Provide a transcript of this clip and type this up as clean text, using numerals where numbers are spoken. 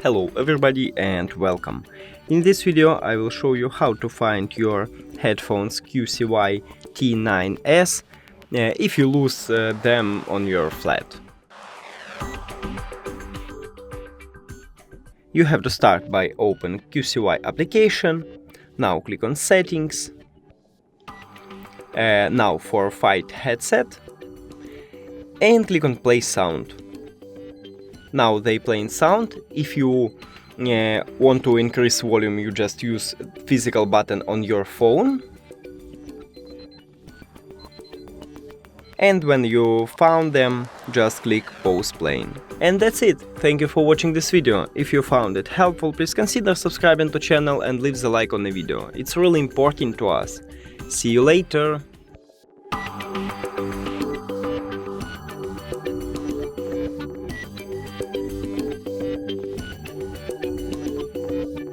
Hello everybody and welcome. In this video I will show you how to find your headphones QCY T9S if you lose them on your flat. You have to start by open QCY application. Now click on settings. Now for Fight headset. And click on play sound. Now they playing sound. If you want to increase volume, you just use physical button on your phone. And when you found them, just click pause playing. And that's it. Thank you for watching this video. If you found it helpful, please consider subscribing to the channel and leave the like on the video. It's really important to us. See you later.